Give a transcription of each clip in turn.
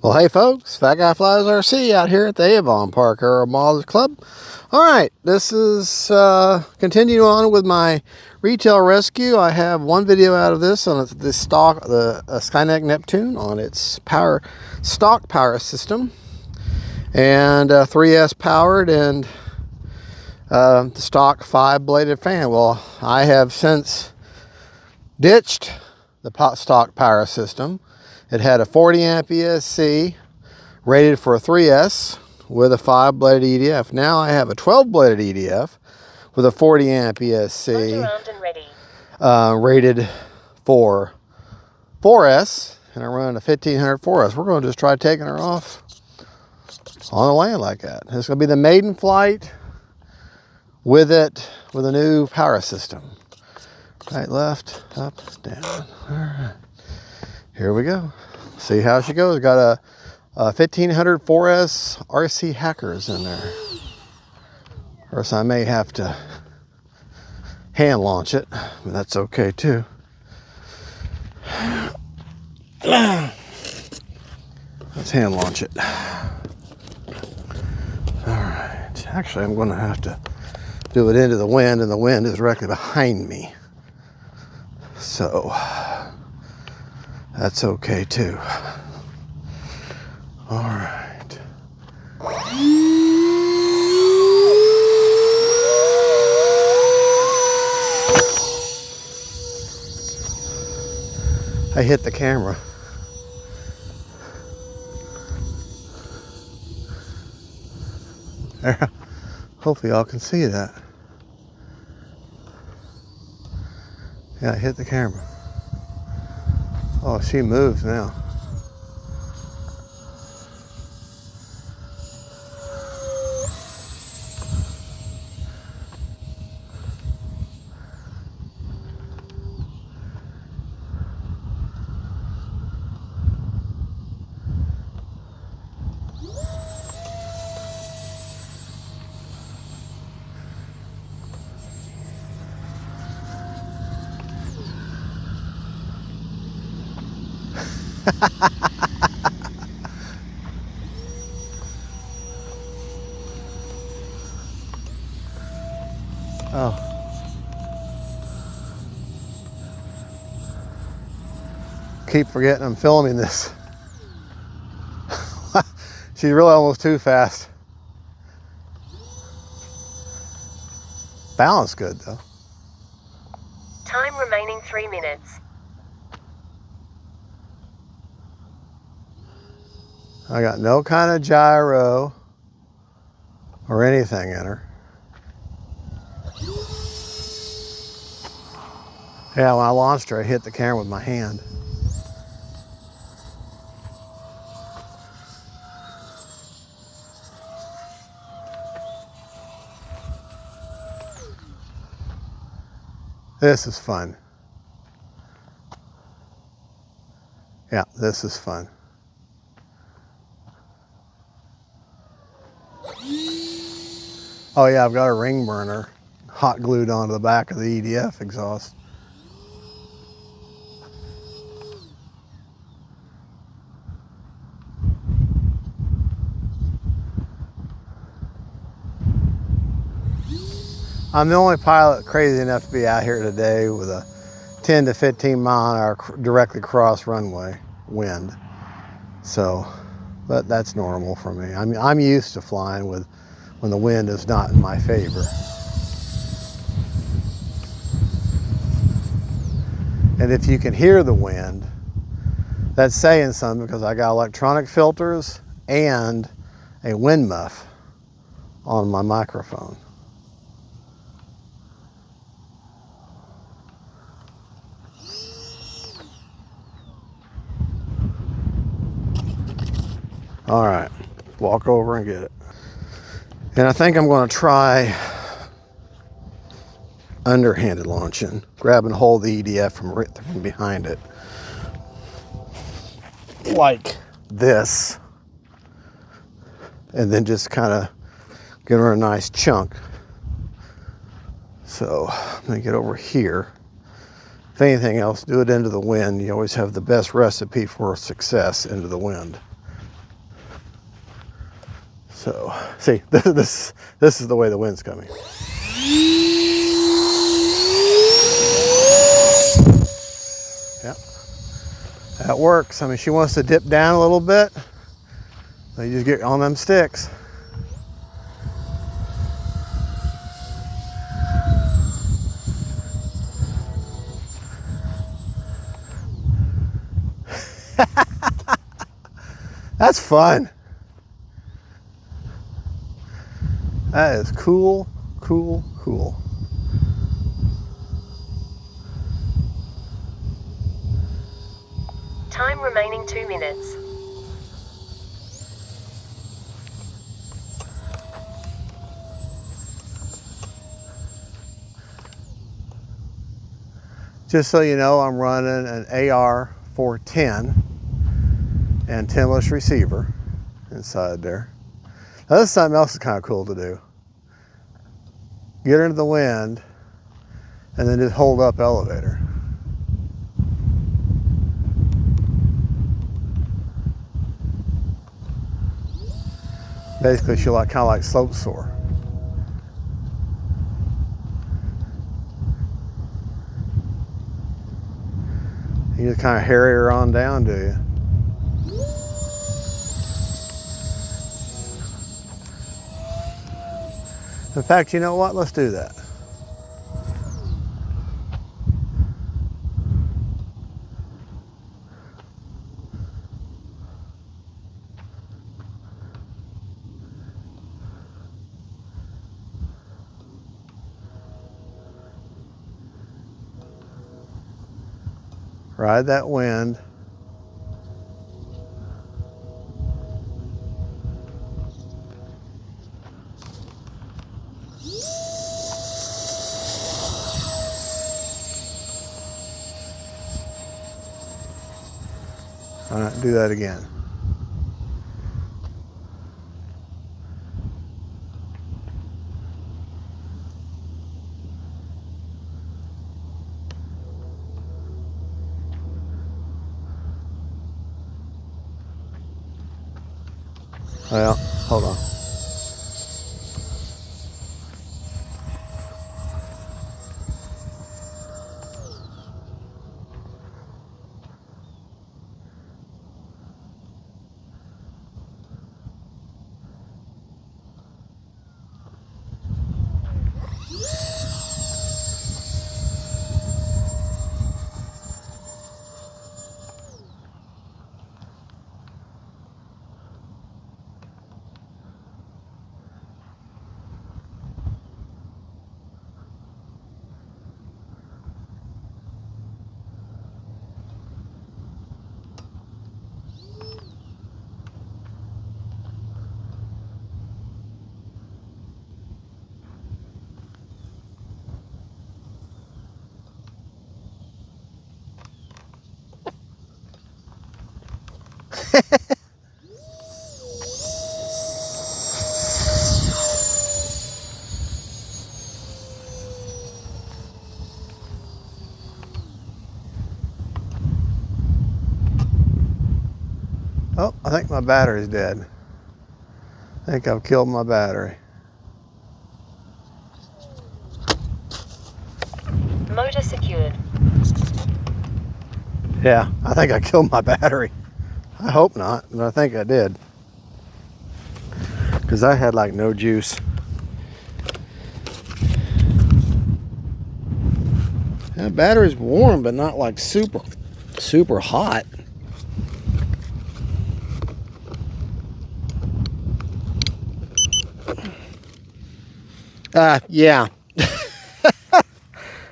Well, hey folks, Fat Guy Flies RC out here at the Avon Park Aero Models Club. Alright, this is continuing on with my retail rescue. I have one video out of this on the SKYNETIC Neptune on its stock power system. And 3S powered and the stock 5-bladed fan. Well, I have since ditched the stock power system. It had a 40 amp ESC rated for a 3S with a 5-bladed EDF. Now I have a 12-bladed EDF with a 40 amp ESC rated for 4S, and I run a 1500 4S. We're going to just try taking her off on the land like that. It's going to be the maiden flight with it, with a new power system. Right, left, up, down. All right. Here we go. See how she goes. Got a 1500 4S RC Hackers in there. Of course, I may have to hand launch it, but that's okay too. Let's hand launch it. All right. Actually, I'm going to have to do it into the wind, and the wind is directly behind me. So that's okay too. All right. I hit the camera. There. Hopefully y'all can see that. Yeah, I hit the camera. Oh, she moves now. Oh. Keep forgetting I'm filming this. She's really almost too fast. Balance good though. Time remaining 3 minutes. I got no kind of gyro or anything in her. Yeah, when I launched her, I hit the camera with my hand. This is fun. Yeah, this is fun. Oh yeah, I've got a ring burner hot glued onto the back of the EDF exhaust. I'm the only pilot crazy enough to be out here today with a 10 to 15 mile an hour directly cross runway wind. So, but that's normal for me. I'm used to flying with when the wind is not in my favor. And if you can hear the wind, that's saying something, because I got electronic filters and a wind muff on my microphone. All right, walk over and get it. And I think I'm going to try underhanded launching, grab and hold the EDF from behind it, like this, and then just kind of give her a nice chunk. So I'm going to get over here. If anything else, do it into the wind. You always have the best recipe for success, into the wind. So, see, this is the way the wind's coming. Yep, that works. I mean, she wants to dip down a little bit. So you just get on them sticks. That's fun. That is cool, cool, cool. Time remaining 2 minutes. Just so you know, I'm running an AR-410 antenna-less receiver inside there. Now, this is something else that's kind of cool to do. Get her into the wind and then just hold up elevator. Basically, she'll kind of like slope soar. You just kind of harry her on down, do you? In fact, you know what? Let's do that. Ride that wind. All right, do that again. Well, hold on. Oh, I think my battery's dead. I think I've killed my battery. Motor secured. Yeah, I think I killed my battery. I hope not, but I think I did. Because I had like no juice. That battery's warm, but not like super hot. Yeah.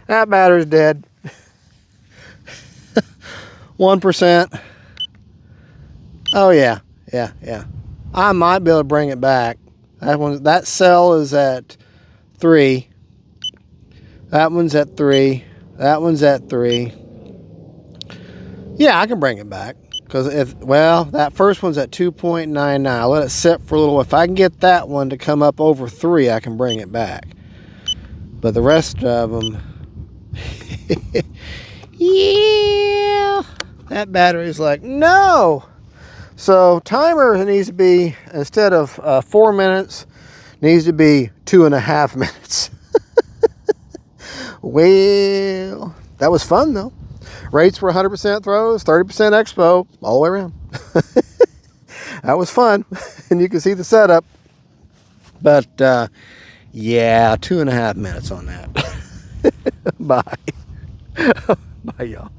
That battery's dead. 1%. Oh yeah, yeah. I might be able to bring it back. That cell is at 3. That one's at 3. That one's at 3. Yeah, I can bring it back. Because that first one's at 2.99. I'll let it sit for a little. If I can get that one to come up over 3, I can bring it back. But the rest of them, yeah, that battery's like, no. So timer needs to be, instead of 4 minutes, needs to be 2.5 minutes. Well, that was fun though. Rates were 100% throws, 30% expo, all the way around. That was fun. And you can see the setup. But yeah, 2.5 minutes on that. Bye. Bye, y'all.